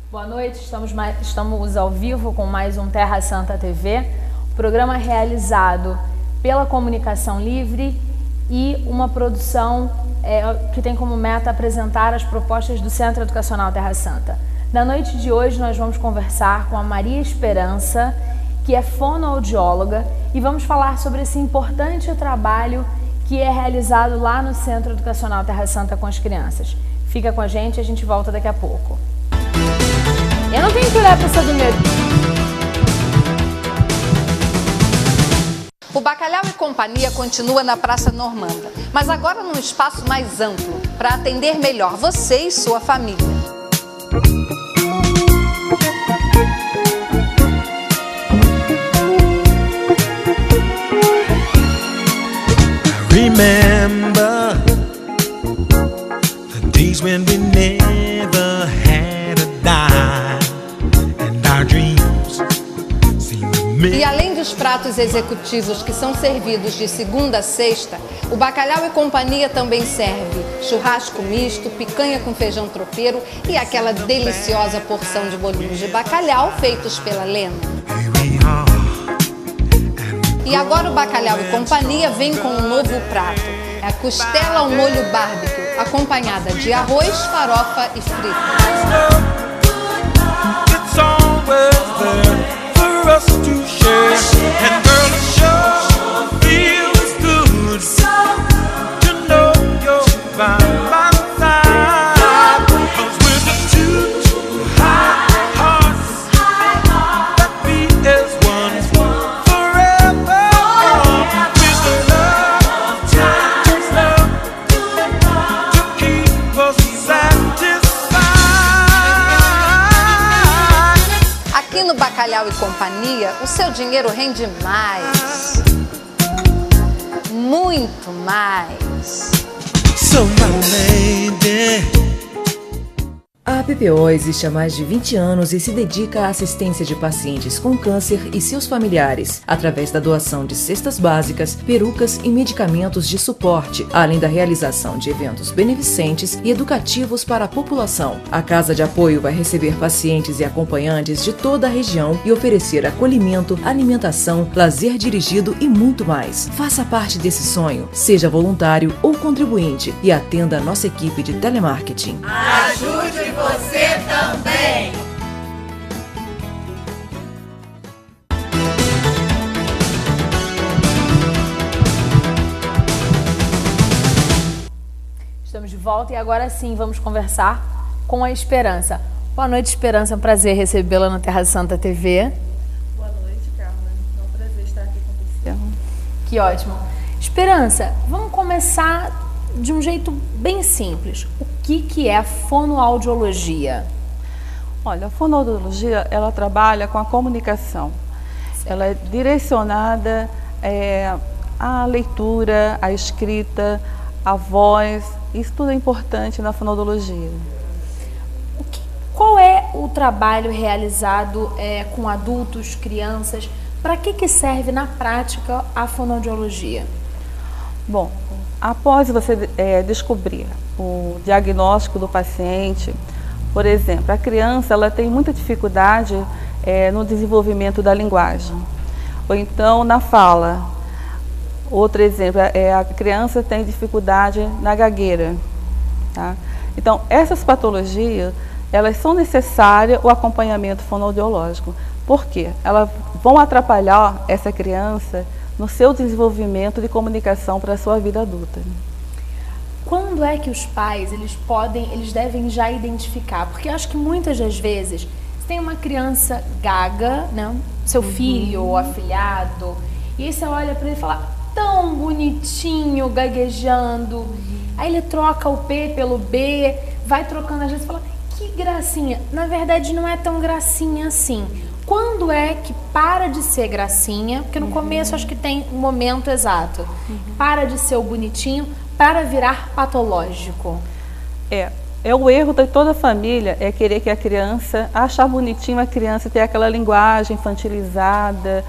Boa noite, estamos ao vivo com mais um Terra Santa TV, programa realizado pela Comunicação Livre e uma produção que tem como meta apresentar as propostas do Centro Educacional Terra Santa. Na noite de hoje nós vamos conversar com a Maria Esperança, que é fonoaudióloga, e vamos falar sobre esse importante trabalho que é realizado lá no Centro Educacional Terra Santa com as crianças. Fica com a gente volta daqui a pouco. Eu não tenho que olhar para essa do meu. O Bacalhau e Companhia continua na Praça Normanda, mas agora num espaço mais amplo, para atender melhor você e sua família. Remember the days when we never had a dime and our dreams seemed to make. E além dos pratos executivos que são servidos de segunda a sexta, o Bacalhau e Companhia também serve churrasco misto, picanha com feijão tropeiro e aquela deliciosa porção de bolinhos de bacalhau feitos pela Lena. E agora o Bacalhau e Companhia vem com um novo prato. É a costela ao molho barbecue, acompanhada de arroz, farofa e fritas. No Bacalhau e Companhia, o seu dinheiro rende mais. Muito mais. So my lady. A PPO existe há mais de 20 anos e se dedica à assistência de pacientes com câncer e seus familiares, através da doação de cestas básicas, perucas e medicamentos de suporte, além da realização de eventos beneficentes e educativos para a população. A Casa de Apoio vai receber pacientes e acompanhantes de toda a região e oferecer acolhimento, alimentação, lazer dirigido e muito mais. Faça parte desse sonho, seja voluntário ou contribuinte e atenda a nossa equipe de telemarketing. Ajude você também! Estamos de volta e agora sim vamos conversar com a Esperança. Boa noite, Esperança. É um prazer recebê-la no Terra Santa TV. Boa noite, Carla. É um prazer estar aqui com você. Que ótimo. Esperança, vamos começar de um jeito bem simples. O que é a fonoaudiologia? Olha, a fonoaudiologia, ela trabalha com a comunicação. Certo. Ela é direcionada à leitura, à escrita, à voz. Isso tudo é importante na fonoaudiologia. Qual é o trabalho realizado com adultos, crianças? Para que serve na prática a fonoaudiologia? Bom, após você descobrir o diagnóstico do paciente, por exemplo, a criança ela tem muita dificuldade no desenvolvimento da linguagem, ou então na fala. Outro exemplo, a criança tem dificuldade na gagueira. Tá? Então, essas patologias, elas são necessárias o acompanhamento fonoaudiológico. Por quê? Elas vão atrapalhar essa criança no seu desenvolvimento de comunicação para a sua vida adulta. Quando é que os pais eles devem já identificar? Porque eu acho que muitas das vezes você tem uma criança gaga, né? Seu filho ou afilhado, e aí você olha para ele e fala, tão bonitinho, gaguejando. Aí ele troca o P pelo B, vai trocando às vezes e fala, que gracinha. Na verdade não é tão gracinha assim. Quando é que para de ser gracinha? Porque no começo acho que tem um momento exato. Para de ser o bonitinho para virar patológico. É o erro de toda a família, é querer que a criança, achar bonitinho a criança ter aquela linguagem infantilizada,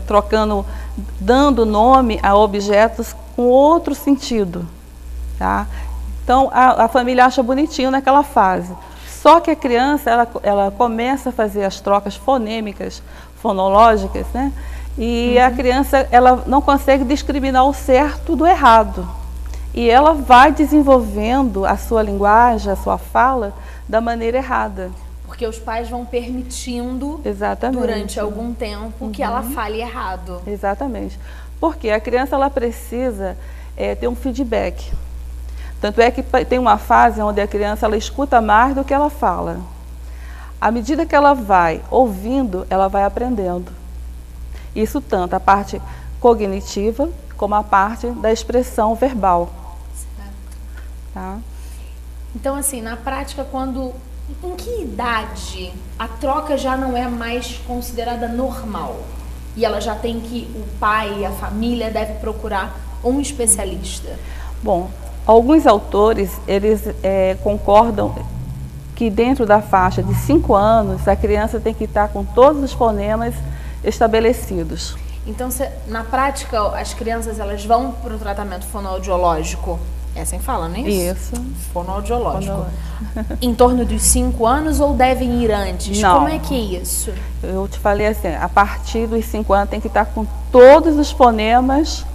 trocando, dando nome a objetos com outro sentido. Tá? Então a família acha bonitinho naquela fase. Só que a criança, ela começa a fazer as trocas fonêmicas, fonológicas, né? E a criança, ela não consegue discriminar o certo do errado. E ela vai desenvolvendo a sua linguagem, a sua fala, da maneira errada. Porque os pais vão permitindo, exatamente, durante algum tempo, que ela fale errado. Exatamente. Porque a criança, ela precisa ter um feedback. Tanto é que tem uma fase onde a criança, ela escuta mais do que ela fala. À medida que ela vai ouvindo, ela vai aprendendo. Isso tanto a parte cognitiva, como a parte da expressão verbal. Tá? Então, assim, na prática, em que idade a troca já não é mais considerada normal? E ela já tem o pai e a família deve procurar um especialista? Bom, alguns autores, eles concordam que dentro da faixa de 5 anos, a criança tem que estar com todos os fonemas estabelecidos. Então, na prática, as crianças elas vão para o tratamento fonoaudiológico? É assim que fala, não é isso? Isso. Fonoaudiológico. Em torno dos 5 anos ou devem ir antes? Não. Como é que é isso? Eu te falei assim, a partir dos 5 anos tem que estar com todos os fonemas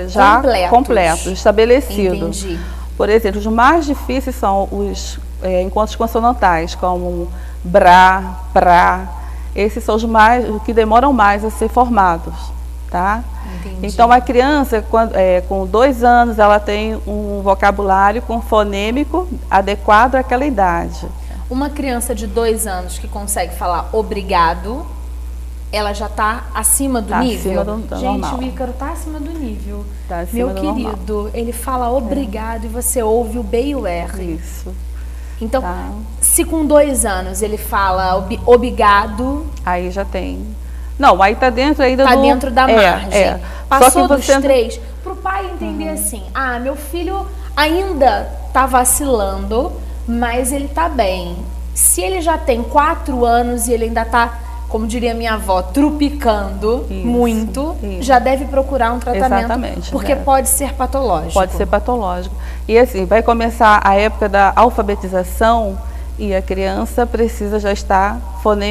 já completos, estabelecidos. Entendi. Por exemplo, os mais difíceis são os encontros consonantais, como brá, prá. Esses são os que demoram mais a ser formados, tá? Entendi. Então, a criança, com 2 anos, ela tem um vocabulário fonêmico adequado àquela idade. Uma criança de 2 anos que consegue falar obrigado, ela já está acima do nível? Acima do Gente, normal. o Ícaro está acima do nível. Tá acima Meu do querido, normal. ele fala obrigado e você ouve o B e o R. Isso. Então, Tá. se com 2 anos ele fala obrigado, Aí já tem. Não, aí tá dentro ainda tá dentro da margem. Passou Só que dos você 3, para o pai entender assim, meu filho ainda tá vacilando, mas ele tá bem. Se ele já tem 4 anos e ele ainda tá, como diria minha avó, trupicando muito, já deve procurar um tratamento. Exatamente, porque né? pode ser patológico. Pode ser patológico. E assim, vai começar a época da alfabetização e a criança precisa já estar,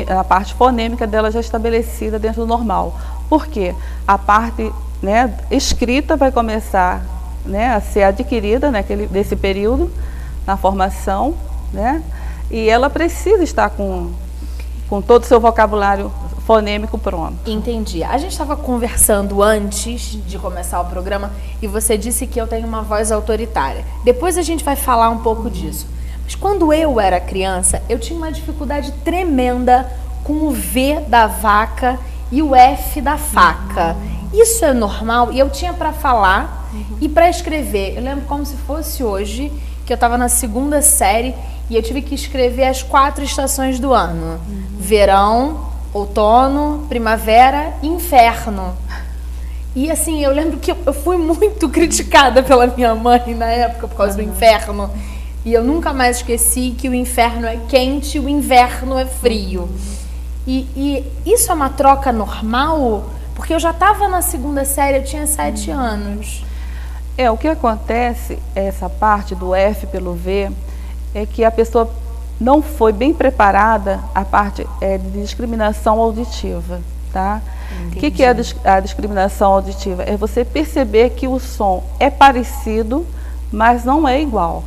a parte fonêmica dela já estabelecida dentro do normal. Por quê? A parte, né, escrita vai começar, né, a ser adquirida nesse período, na formação, né? E ela precisa estar com todo o seu vocabulário fonêmico pronto. Entendi. A gente estava conversando antes de começar o programa e você disse que eu tenho uma voz autoritária. Depois a gente vai falar um pouco disso. Mas quando eu era criança, eu tinha uma dificuldade tremenda com o V da vaca e o F da faca. Isso é normal? E eu tinha para falar e para escrever. Eu lembro como se fosse hoje, que eu estava na 2ª série e eu tive que escrever as 4 estações do ano. Verão, outono, primavera e inverno. E assim, eu lembro que eu fui muito criticada pela minha mãe na época por causa do inverno. E eu nunca mais esqueci que o inferno é quente e o inverno é frio. E isso é uma troca normal? Porque eu já estava na 2ª série, eu tinha 7 anos. O que acontece, essa parte do F pelo V, é que a pessoa não foi bem preparada a parte de discriminação auditiva, tá? O que é a discriminação auditiva? É você perceber que o som é parecido, mas não é igual,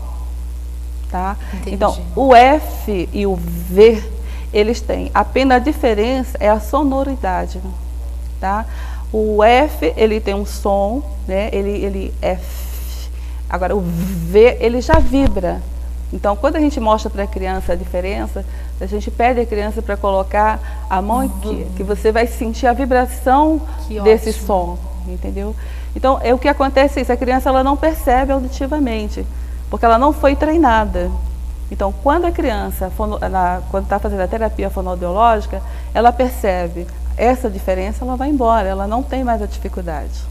tá? Então, o F e o V, eles têm apenas a diferença, é a sonoridade, tá? O F, ele tem um som, né? Ele é F. Agora, o V, ele já vibra. Então, quando a gente mostra para a criança a diferença, a gente pede a criança para colocar a mão aqui, que você vai sentir a vibração desse som, entendeu? Então, o que acontece é isso, a criança ela não percebe auditivamente, porque ela não foi treinada. Então, quando a criança, quando está fazendo a terapia fonoaudiológica, ela percebe essa diferença, ela vai embora, ela não tem mais a dificuldade.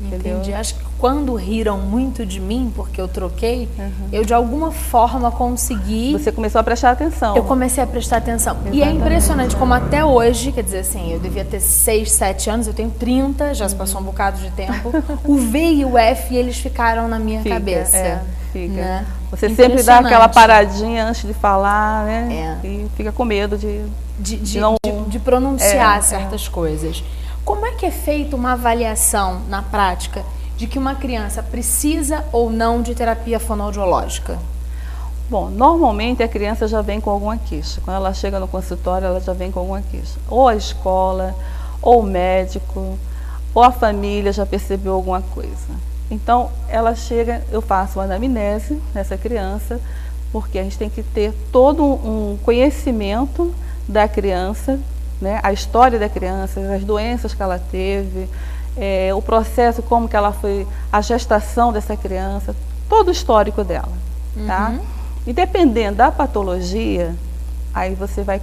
Entendeu? Entendi. Acho que quando riram muito de mim, porque eu troquei, eu de alguma forma consegui... Você começou a prestar atenção. Eu comecei a prestar atenção. Exatamente. E é impressionante como até hoje, quer dizer assim, eu devia ter 6, 7 anos, eu tenho 30, já se passou um bocado de tempo. O V e o F, eles ficaram na minha cabeça. Fica. Né? Você sempre dá aquela paradinha antes de falar, né? E fica com medo de pronunciar certas coisas. Como é que é feita uma avaliação na prática de que uma criança precisa ou não de terapia fonoaudiológica? Bom, normalmente a criança já vem com alguma queixa. Quando ela chega no consultório, ela já vem com alguma queixa. Ou a escola, ou o médico, ou a família já percebeu alguma coisa. Então, ela chega, eu faço uma anamnese nessa criança, porque a gente tem que ter todo um conhecimento da criança, né? A história da criança, as doenças que ela teve, o processo, como que ela foi, a gestação dessa criança, todo o histórico dela, tá? E dependendo da patologia, aí você vai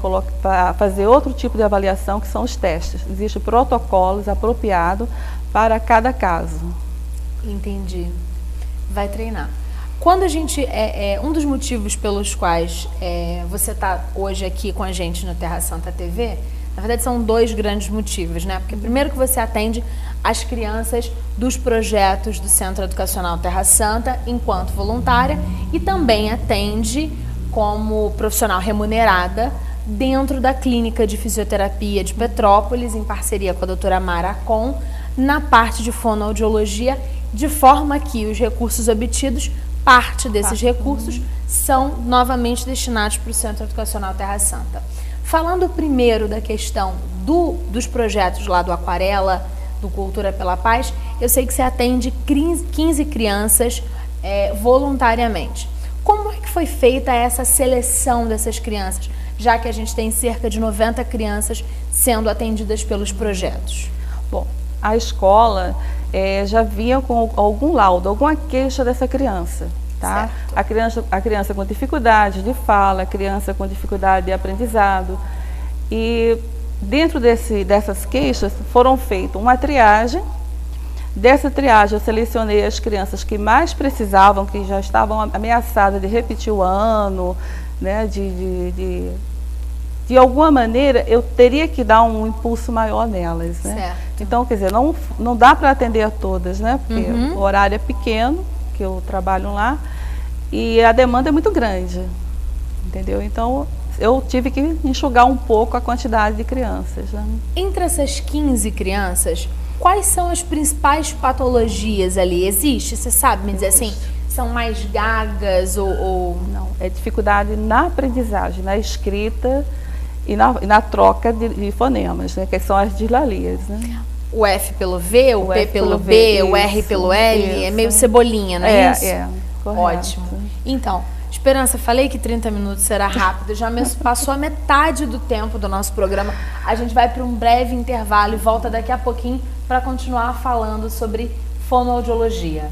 fazer outro tipo de avaliação, que são os testes. Existem protocolos apropriados para cada caso. Entendi. Vai treinar. Quando a gente... um dos motivos pelos quais você está hoje aqui com a gente no Terra Santa TV, na verdade são 2 grandes motivos, né? Porque primeiro que você atende as crianças dos projetos do Centro Educacional Terra Santa enquanto voluntária e também atende como profissional remunerada dentro da Clínica de Fisioterapia de Petrópolis, em parceria com a doutora Mara Con, na parte de fonoaudiologia, de forma que os recursos obtidos, parte desses recursos, são novamente destinados para o Centro Educacional Terra Santa. Falando primeiro da questão dos projetos lá do Aquarela, do Cultura pela Paz, eu sei que você atende 15 crianças voluntariamente. Como é que foi feita essa seleção dessas crianças, já que a gente tem cerca de 90 crianças sendo atendidas pelos projetos? Bom, a escola já vinha com algum laudo, alguma queixa dessa criança. Tá? A criança com dificuldade de fala, a criança com dificuldade de aprendizado. E dentro dessas queixas foram feitas uma triagem. Dessa triagem eu selecionei as crianças que mais precisavam, que já estavam ameaçadas de repetir o ano, né? De alguma maneira eu teria que dar um impulso maior nelas. Né? Certo. Então, quer dizer, não dá para atender a todas, né? Porque o horário é pequeno, que eu trabalho lá, e a demanda é muito grande, entendeu? Então, eu tive que enxugar um pouco a quantidade de crianças. Né? Entre essas 15 crianças, quais são as principais patologias ali? Existe? Você sabe me dizer assim, são mais gagas ou... Não, é dificuldade na aprendizagem, na escrita e na troca de fonemas, né? Que são as dislalias, né? O F pelo V, o P pelo B, isso, o R pelo L, isso. é meio cebolinha, não é isso? Correto. Ótimo. Então, Esperança, falei que 30 minutos será rápido, já passou a metade do tempo do nosso programa. A gente vai para um breve intervalo e volta daqui a pouquinho para continuar falando sobre fonoaudiologia.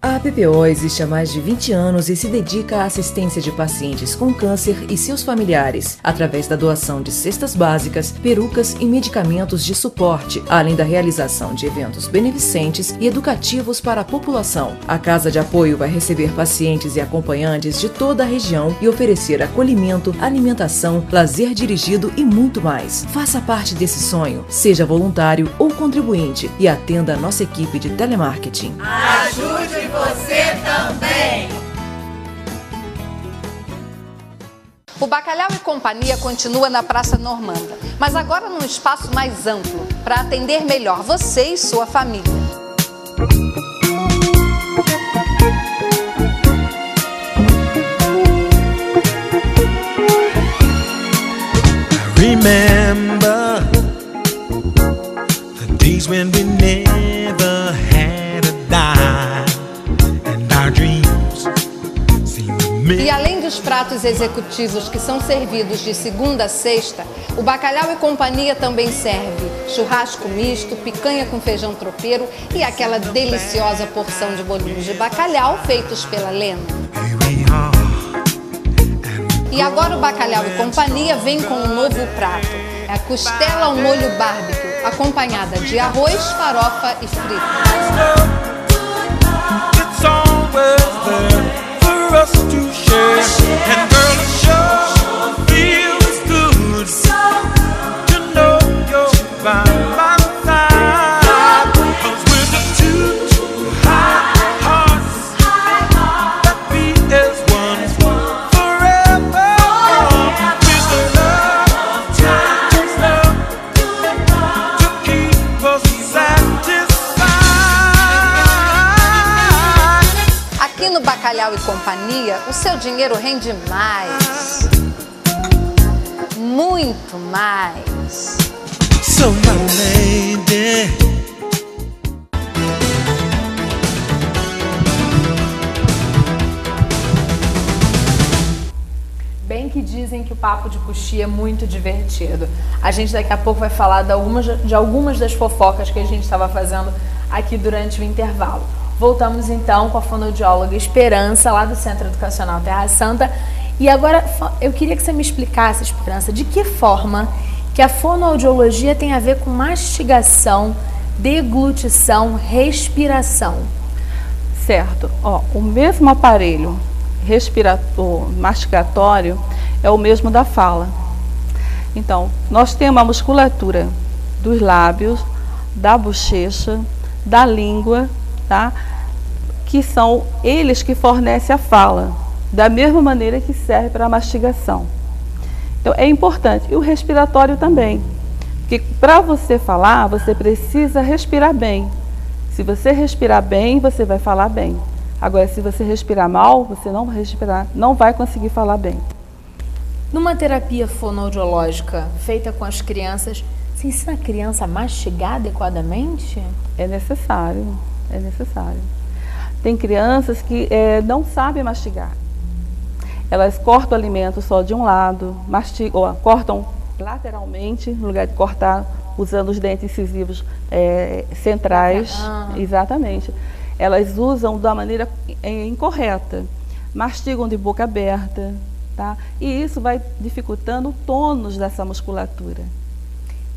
A PPO existe há mais de 20 anos e se dedica à assistência de pacientes com câncer e seus familiares, através da doação de cestas básicas, perucas e medicamentos de suporte, além da realização de eventos beneficentes e educativos para a população. A Casa de Apoio vai receber pacientes e acompanhantes de toda a região e oferecer acolhimento, alimentação, lazer dirigido e muito mais. Faça parte desse sonho, seja voluntário ou contribuinte e atenda a nossa equipe de telemarketing. Ajude você também! O Bacalhau e Companhia continua na Praça Normanda, mas agora num espaço mais amplo, para atender melhor você e sua família. Remember the days when we never had a dime and our dreams seemed to E além dos pratos executivos que são servidos de segunda a sexta, o Bacalhau e Companhia também serve churrasco misto, picanha com feijão tropeiro e aquela deliciosa porção de bolinhos de bacalhau feitos pela Lena. E agora o Bacalhau e Companhia vem com um novo prato. É a costela ao molho barbecue, acompanhada de arroz, farofa e fritas. It's always there for us to share. And girl, it sure feels good to know you're by my side. 'Cause we're the two high hearts that beat as one forever. With the love to keep us satisfied. Aqui no Bacalhau e Companhia, o seu dinheiro rende mais. Muito mais. So my lady, Bem que dizem que o papo de coxia é muito divertido. A gente daqui a pouco vai falar de algumas das fofocas que a gente estava fazendo aqui durante o intervalo. Voltamos então com a fonoaudióloga Esperança, lá do Centro Educacional Terra Santa. E agora eu queria que você me explicasse, Esperança, de que forma que a fonoaudiologia tem a ver com mastigação, deglutição, respiração. Certo. Ó, o mesmo aparelho mastigatório é o mesmo da fala. Então, nós temos a musculatura dos lábios, da bochecha, da língua, tá? Que são eles que fornecem a fala, da mesma maneira que serve para a mastigação. Então, é importante. E o respiratório também. Porque para você falar, você precisa respirar bem. Se você respirar bem, você vai falar bem. Agora, se você respirar mal, você não vai respirar, não vai conseguir falar bem. Numa terapia fonoaudiológica feita com as crianças, você ensina a criança a mastigar adequadamente? É necessário, é necessário. Tem crianças que não sabem mastigar. Elas cortam o alimento só de um lado, cortam lateralmente, no lugar de cortar usando os dentes incisivos centrais. Exatamente. Elas usam da maneira incorreta, mastigam de boca aberta, tá? E isso vai dificultando o tônus dessa musculatura.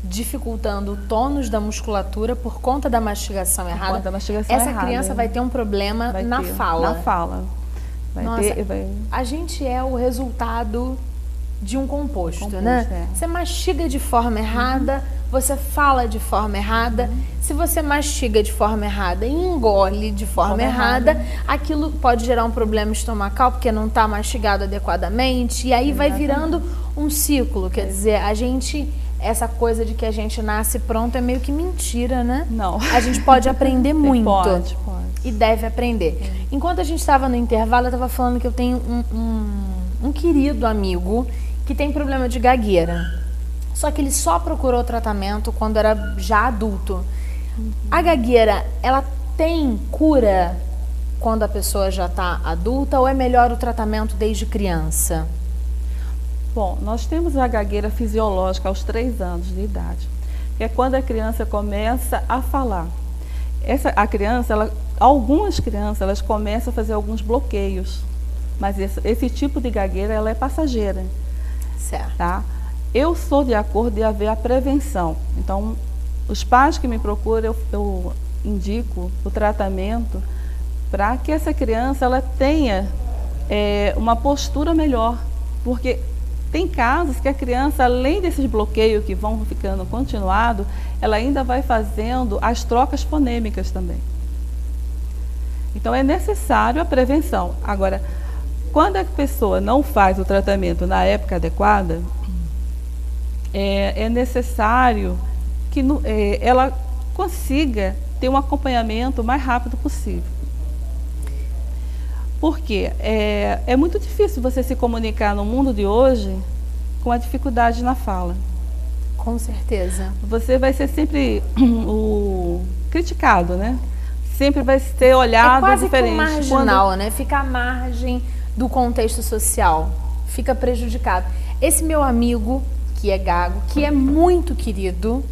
Dificultando o tônus da musculatura por conta da mastigação errada. Por conta da mastigação Essa errada. criança vai ter um problema na fala. Na fala. A gente é o resultado de um composto, né? Você mastiga de forma errada, você fala de forma errada. Se você mastiga de forma errada e engole de forma errada, aquilo pode gerar um problema estomacal porque não está mastigado adequadamente. E aí vai virando um ciclo. Quer dizer, essa coisa de que a gente nasce pronto é meio que mentira, né? Não. A gente pode aprender muito. Pode. E deve aprender. Enquanto a gente estava no intervalo, eu estava falando que eu tenho um querido amigo que tem problema de gagueira. Só que ele só procurou tratamento quando era já adulto. A gagueira, ela tem cura quando a pessoa já está adulta ou é melhor o tratamento desde criança? Bom, nós temos a gagueira fisiológica aos 3 anos de idade, que é quando a criança começa a falar. Algumas crianças, elas começam a fazer alguns bloqueios, mas esse tipo de gagueira, ela é passageira. Certo. Tá? Eu sou de acordo de haver a prevenção. Então, os pais que me procuram, eu indico o tratamento para que essa criança ela tenha uma postura melhor, porque tem casos que a criança, além desses bloqueios que vão ficando continuados, ela ainda vai fazendo as trocas fonêmicas também. Então, é necessário a prevenção. Agora, quando a pessoa não faz o tratamento na época adequada, é necessário que ela consiga ter um acompanhamento o mais rápido possível. Porque é muito difícil você se comunicar no mundo de hoje com a dificuldade na fala. Com certeza. Você vai ser sempre o criticado, né? Sempre vai ser olhado diferente. É quase que marginal, né? Fica à margem do contexto social. Fica prejudicado. Esse meu amigo, que é gago, que é muito querido,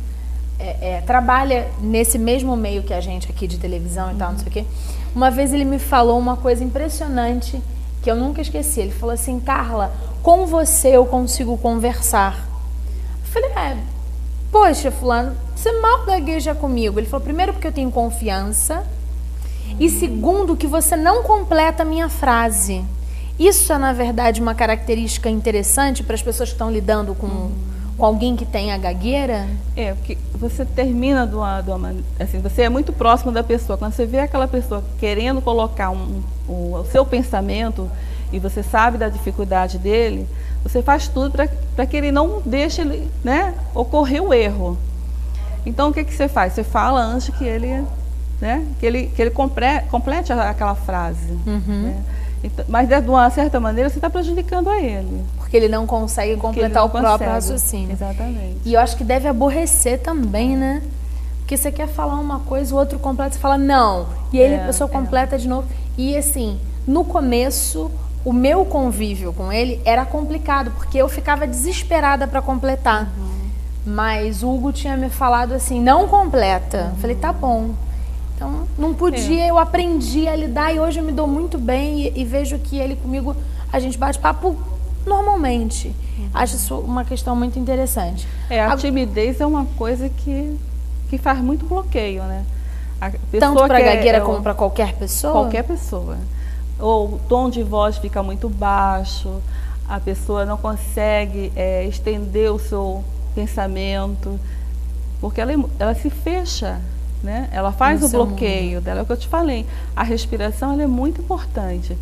trabalha nesse mesmo meio que a gente aqui de televisão e tal, não sei o quê. Uma vez ele me falou uma coisa impressionante que eu nunca esqueci. Ele falou assim: Carla, com você eu consigo conversar. Eu falei, poxa, fulano, você mal gagueja comigo. Ele falou, primeiro porque eu tenho confiança e segundo que você não completa a minha frase. Isso é, na verdade, uma característica interessante para as pessoas que estão lidando com alguém que tem a gagueira? Porque você termina assim, você é muito próximo da pessoa. Quando você vê aquela pessoa querendo colocar o seu pensamento e você sabe da dificuldade dele, você faz tudo para que ele não deixe ocorrer o erro. Então, o que você faz? Você fala antes que ele, que ele complete aquela frase. Né? Então, mas, de uma certa maneira, você está prejudicando a ele. Porque ele não consegue completar o próprio raciocínio. Exatamente. E eu acho que deve aborrecer também, né? Porque você quer falar uma coisa, o outro completa, você fala não. E ele, a pessoa completa de novo. E assim, no começo, o meu convívio com ele era complicado, porque eu ficava desesperada para completar. Mas o Hugo tinha me falado assim, não completa. Eu falei, tá bom. Então, não podia, eu aprendi a lidar e hoje eu me dou muito bem e vejo que ele comigo, a gente bate papo normalmente. Acho isso uma questão muito interessante. A timidez é uma coisa que faz muito bloqueio, né? Tanto para a gagueira como para qualquer pessoa? Qualquer pessoa. Ou o tom de voz fica muito baixo, a pessoa não consegue estender o seu pensamento, porque ela se fecha, né? Ela faz o bloqueio dela, é o que eu te falei. A respiração ela é muito importante,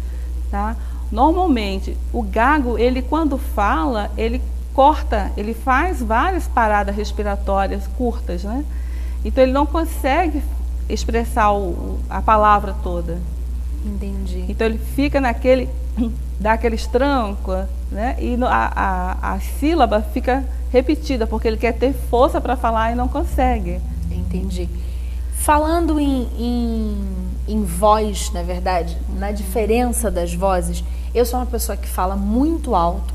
tá? Normalmente, o gago, ele quando fala, ele corta, ele faz várias paradas respiratórias curtas, né? Então ele não consegue expressar a palavra toda. Entendi. Então ele fica dá aqueles trancos, né? E a sílaba fica repetida, porque ele quer ter força para falar e não consegue. Entendi. Falando em voz, na verdade, na diferença das vozes, eu sou uma pessoa que fala muito alto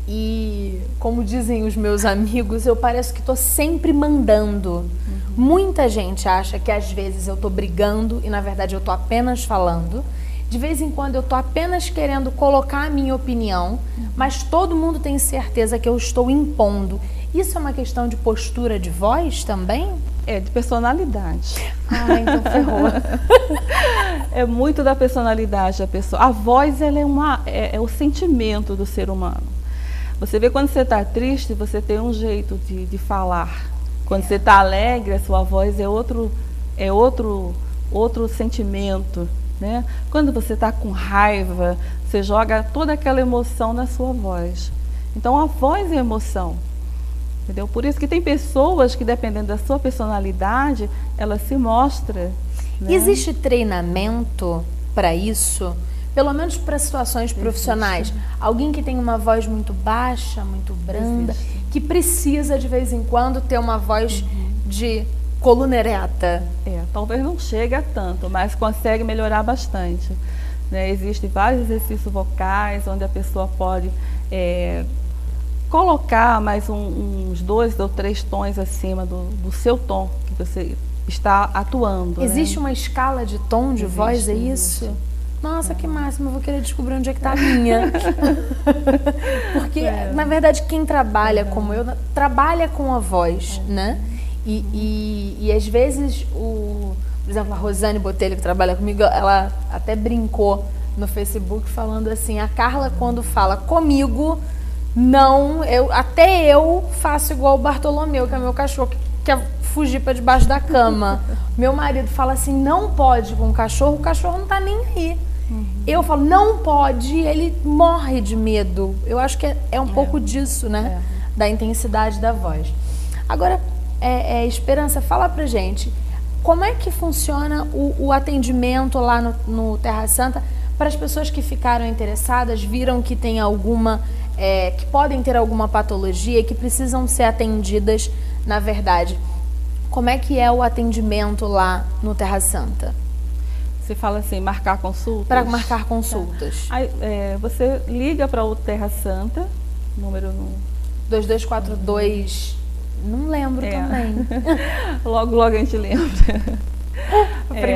e, como dizem os meus amigos, eu pareço que estou sempre mandando. Muita gente acha que às vezes eu estou brigando e na verdade eu estou apenas falando. De vez em quando eu estou apenas querendo colocar a minha opinião, mas todo mundo tem certeza que eu estou impondo. Isso é uma questão de postura de voz também? De personalidade. Então ferrou. É muito da personalidade da pessoa. A voz ela é o sentimento do ser humano. Você vê quando você está triste, você tem um jeito de falar. Quando você está alegre, a sua voz é outro sentimento. Né? Quando você está com raiva, você joga toda aquela emoção na sua voz. Então a voz é emoção. Entendeu? Por isso que tem pessoas que, dependendo da sua personalidade, ela se mostra. Né? Existe treinamento para isso? Pelo menos para situações profissionais. Alguém que tem uma voz muito baixa, muito branda, que precisa de vez em quando ter uma voz de coluna ereta. Talvez não chegue a tanto, mas consegue melhorar bastante. Né? Existem vários exercícios vocais onde a pessoa pode colocar mais uns 2 ou 3 tons acima do seu tom que você está atuando. Existe né? uma escala de tom de voz, é isso? Nossa, que máximo, eu vou querer descobrir onde é que está a minha. Porque, na verdade, quem trabalha como eu, trabalha com a voz, né? E às vezes, por exemplo, a Rosane Botelho, que trabalha comigo, ela até brincou no Facebook falando assim, a Carla quando fala comigo, até eu faço igual o Bartolomeu, que é meu cachorro, que quer fugir para debaixo da cama. Meu marido fala assim, não pode com o cachorro não tá nem aí. Eu falo, não pode, ele morre de medo. Eu acho que é um pouco disso, né? Da intensidade da voz. Agora, Esperança, fala pra gente, como é que funciona o atendimento lá no Terra Santa para as pessoas que ficaram interessadas, viram que tem que podem ter alguma patologia, que precisam ser atendidas, na verdade. Como é que é o atendimento lá no Terra Santa? Você fala assim, marcar consultas? Para marcar consultas. Tá. Aí, você liga para o Terra Santa, número 2242, não lembro também. Logo a gente lembra.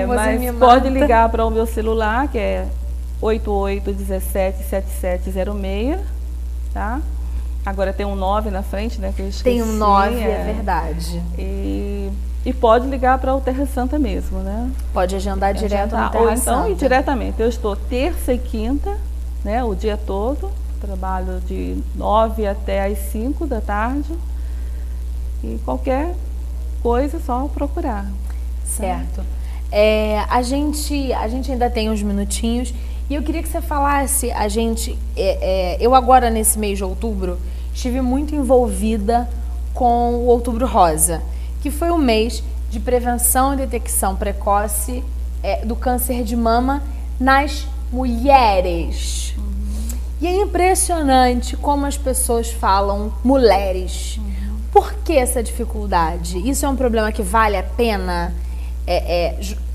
Mas pode ligar para o meu celular, que é 88177706. tá? Agora tem um 9 na frente, né, que eu esqueci. Tem um 9, é verdade. E pode ligar para o Terra Santa mesmo, né? Pode agendar direto no Terra Ou então Santa. ir diretamente. Eu estou terça e quinta, né, o dia todo. Trabalho de 9 até as 5 da tarde. E qualquer coisa é só procurar. Certo. A gente ainda tem uns minutinhos e eu queria que você falasse, eu agora nesse mês de outubro estive muito envolvida com o Outubro Rosa, que foi um mês de prevenção e detecção precoce do câncer de mama nas mulheres. E é impressionante como as pessoas falam mulheres. Por que essa dificuldade? Isso é um problema que vale a pena?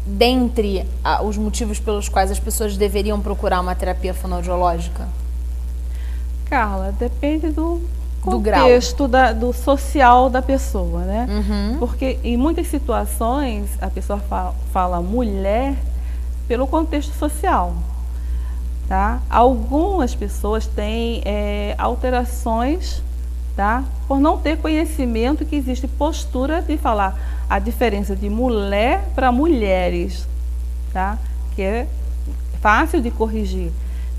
Dentre os motivos pelos quais as pessoas deveriam procurar uma terapia fonoaudiológica? Carla, depende do grau. Contexto do social da pessoa, né? Porque em muitas situações a pessoa fala mulher pelo contexto social, tá? Algumas pessoas têm alterações, tá? Por não ter conhecimento que existe postura de falar a diferença de mulher para mulheres, tá? Que é fácil de corrigir.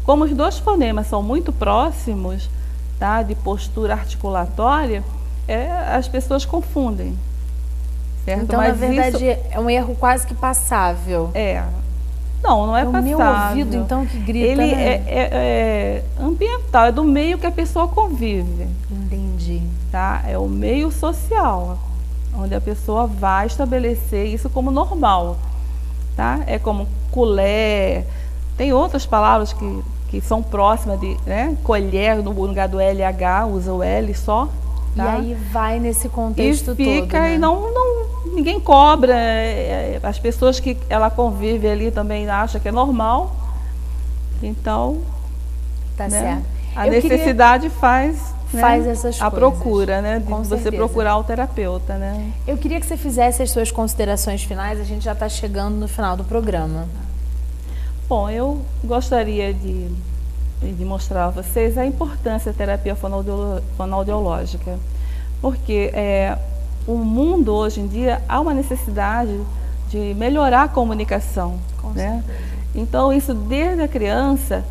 Como os dois fonemas são muito próximos, tá? De postura articulatória, as pessoas confundem, certo? Então, mas na verdade, é um erro quase que passável. Não é o passável. Meu ouvido, então, que grita, Ele né? é ambiental, é do meio que a pessoa convive. Entendi. Tá? É o meio social, onde a pessoa vai estabelecer isso como normal. Tá? É como colher, tem outras palavras que são próximas de, né? Colher, no lugar do LH, usa o L só. Tá? E aí vai nesse contexto todo, e fica, né? E ninguém cobra, as pessoas que ela convive ali também acham que é normal. Então, tá, né? certo. A necessidade faz essas coisas. A procura, né? De Com você certeza. procurar o terapeuta, né? Eu queria que você fizesse as suas considerações finais, a gente já está chegando no final do programa. Bom, eu gostaria de mostrar a vocês a importância da terapia fonoaudiológica, porque o mundo hoje em dia há uma necessidade de melhorar a comunicação, né? Então isso desde a criança,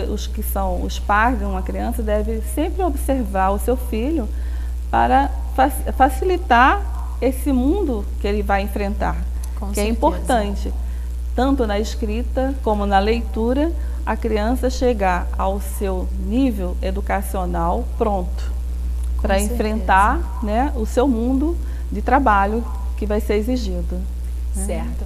os que são os pais de uma criança devem sempre observar o seu filho para facilitar esse mundo que ele vai enfrentar, que é importante, tanto na escrita como na leitura, a criança chegar ao seu nível educacional pronto para enfrentar, né, o seu mundo de trabalho que vai ser exigido. Certo.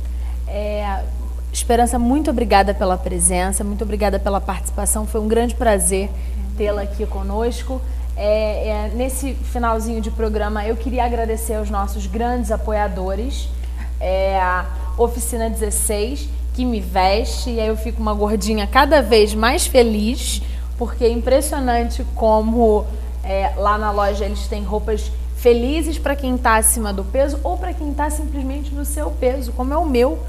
Esperança, muito obrigada pela presença, muito obrigada pela participação, foi um grande prazer tê-la aqui conosco. Nesse finalzinho de programa, eu queria agradecer aos nossos grandes apoiadores, a Oficina 16, que me veste, e aí eu fico uma gordinha cada vez mais feliz, porque é impressionante como lá na loja eles têm roupas felizes para quem está acima do peso ou para quem está simplesmente no seu peso, como é o meu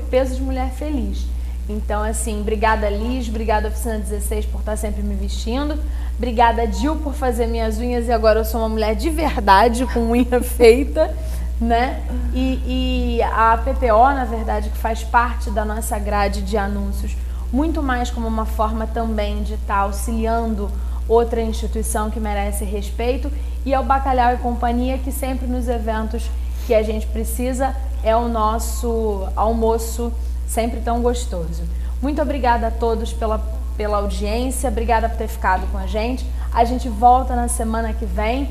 peso de mulher feliz. Então, assim, obrigada Liz, obrigada Oficina 16 por estar sempre me vestindo, obrigada Dil por fazer minhas unhas, e agora eu sou uma mulher de verdade com unha feita, né? E a PPO, na verdade, que faz parte da nossa grade de anúncios, muito mais como uma forma também de estar auxiliando outra instituição que merece respeito, e ao Bacalhau e Companhia, que sempre nos eventos que a gente precisa é o nosso almoço sempre tão gostoso. Muito obrigada a todos pela audiência, obrigada por ter ficado com a gente. A gente volta na semana que vem,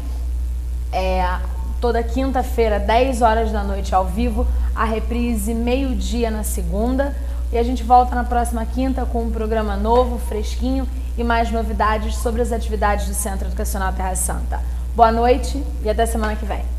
toda quinta-feira, 10 horas da noite ao vivo, a reprise meio-dia na segunda. E a gente volta na próxima quinta com um programa novo, fresquinho e mais novidades sobre as atividades do Centro Educacional Terra Santa. Boa noite e até semana que vem.